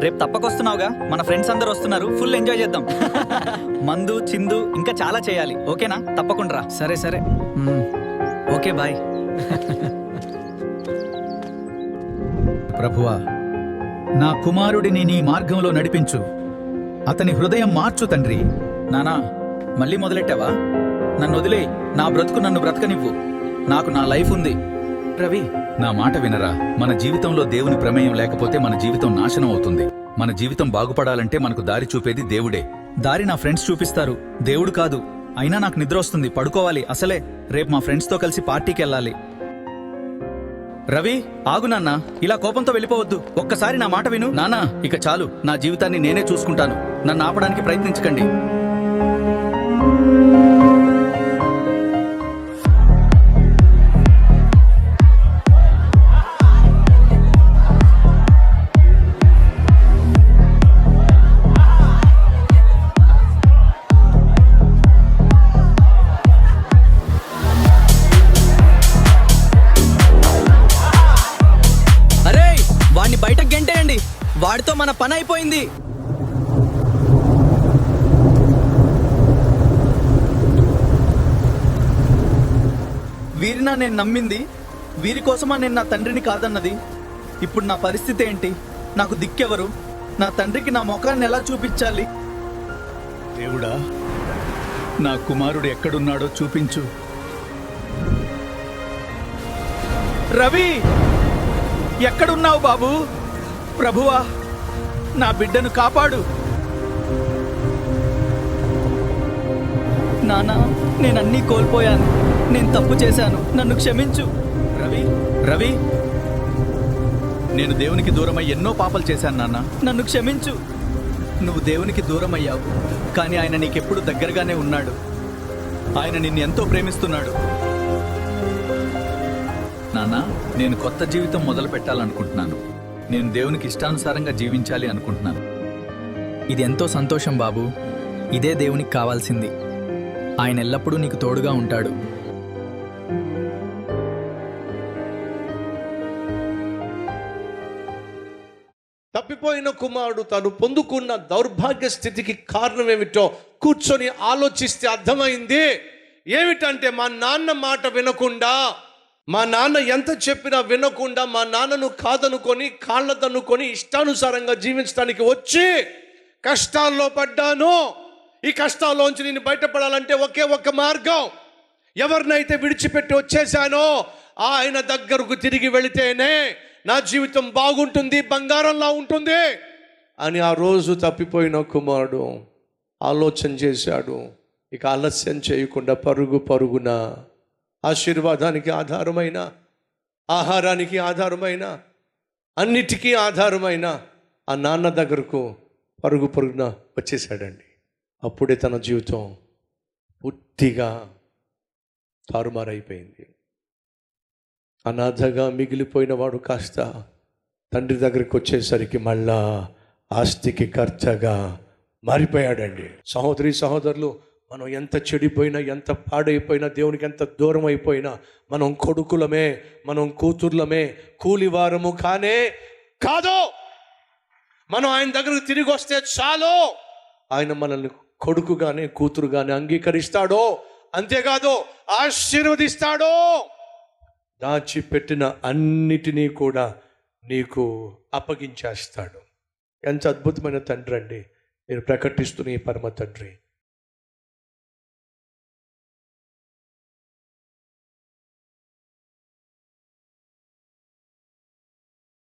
రేపు తప్పకొస్తున్నావుగా, మన ఫ్రెండ్స్ అందరూ వస్తున్నారు, ఫుల్ ఎంజాయ్ చేద్దాం. మందు చిందు ఇంకా చాలా చేయాలి, ఓకేనా? తప్పకుండా రా. సరే సరే. Okay bye. ప్రభువా, నా కుమారుడిని నీ మార్గంలో నడిపించు, అతని హృదయం మార్చు తండ్రి. నానా మళ్ళీ మొదలెట్టావా? నన్ను వదిలే, నా బ్రతుకు నన్ను బ్రతకనివ్వు, నాకు నా లైఫ్ ఉంది. రవి, నా మాట వినరా. మన జీవితంలో దేవుని ప్రమేయం లేకపోతే మన జీవితం నాశనం అవుతుంది. మన జీవితం బాగుపడాలంటే మనకు దారి చూపేది దేవుడే. దారి నా ఫ్రెండ్స్ చూపిస్తారు, దేవుడు కాదు. అయినా నాకు నిద్ర వస్తుంది, పడుకోవాలి. అసలే రేపు మా ఫ్రెండ్స్తో కలిసి పార్టీకి వెళ్ళాలి. రవి ఆగు నాన్నా, ఇలా కోపంతో వెళ్ళిపోవద్దు. ఒక్కసారి నా మాట విను. నానా ఇక చాలు, నా జీవితాన్ని నేనే చూసుకుంటాను, నన్ను ఆపడానికి ప్రయత్నించకండి. బయటకు గెంటేయండి, వాడితో మన పని అయిపోయింది. వీరినా నేను నమ్మింది, వీరి కోసమా నేను నా తండ్రిని కాదన్నది. ఇప్పుడు నా పరిస్థితి ఏంటి? నాకు దిక్కెవరు? నా తండ్రికి నా ముఖాన్ని ఎలా చూపించాలి? దేవుడా, నా కుమారుడు ఎక్కడున్నాడో చూపించు. రవి ఎక్కడున్నావు బాబు? ప్రభువా, నా బిడ్డను కాపాడు. నానా నేనన్నీ కోల్పోయాను, నేను తప్పు చేశాను, నన్ను క్షమించు. రవి, రవి, నేను దేవునికి దూరమై ఎన్నో పాపాలు చేశాను నాన్న. నన్ను క్షమించు. నువ్వు దేవునికి దూరమయ్యావు, కానీ ఆయన నీకెప్పుడు దగ్గరగానే ఉన్నాడు. ఆయన నిన్ను ఎంతో ప్రేమిస్తున్నాడు. నాన్న, నేను కొత్త జీవితం మొదలు పెట్టాలనుకుంటున్నాను. నేను దేవునికి ఇష్టానుసారంగా జీవించాలి అనుకుంటున్నాను. ఇది ఎంతో సంతోషం బాబు, ఇదే దేవునికి కావాల్సింది. ఆయన ఎల్లప్పుడూ నీకు తోడుగా ఉంటాడు. తప్పిపోయిన కుమారుడు తను పొందుకున్న దౌర్భాగ్య స్థితికి కారణం ఏమిటో కూర్చొని ఆలోచిస్తే అర్థమైంది. ఏమిటంటే మా నాన్న మాట వినకుండా, మా నాన్న ఎంత చెప్పినా వినకుండా, మా నాన్నను కాదనుకొని కాళ్ళదనుకొని ఇష్టానుసారంగా జీవించడానికి వచ్చి కష్టాల్లో పడ్డాను. ఈ కష్టాల్లోంచి నేను బయటపడాలంటే ఒకే ఒక్క మార్గం, ఎవరినైతే విడిచిపెట్టి వచ్చేసానో ఆయన దగ్గరకు తిరిగి వెళితేనే నా జీవితం బాగుంటుంది, బంగారంలా ఉంటుంది అని ఆ రోజు తప్పిపోయిన కుమారుడు ఆలోచన చేశాడు. ఇక ఆలస్యం చేయకుండా పరుగున ఆశీర్వాదానికి ఆధారమైన, ఆహారానికి ఆధారమైన, అన్నిటికీ ఆధారమైన ఆ నాన్న దగ్గరకు పరుగున వచ్చేసాడండి. అప్పుడే తన జీవితం పూర్తిగా తారుమారైపోయింది. అనాథగా మిగిలిపోయిన వాడు కాస్త తండ్రి దగ్గరికి వచ్చేసరికి మళ్ళా ఆస్తికి కర్తగా మారిపోయాడండి. సహోదరి సహోదరులు, మనం ఎంత చెడిపోయినా, ఎంత పాడైపోయినా, దేవునికి ఎంత దూరం అయిపోయినా, మనం కొడుకులమే, మనం కూతుర్లమే, కూలివారము కానే కాదు. మనం ఆయన దగ్గరకు తిరిగి వస్తే చాలు, ఆయన మనల్ని కొడుకుగానే కూతురుగానే అంగీకరిస్తాడో, అంతేకాదు ఆశీర్వదిస్తాడో. దాచిపెట్టిన అన్నిటినీ కూడా నీకు అప్పగించేస్తాడు. ఎంత అద్భుతమైన తండ్రి అండి నేను ప్రకటిస్తున్న ఈ పరమ తండ్రి.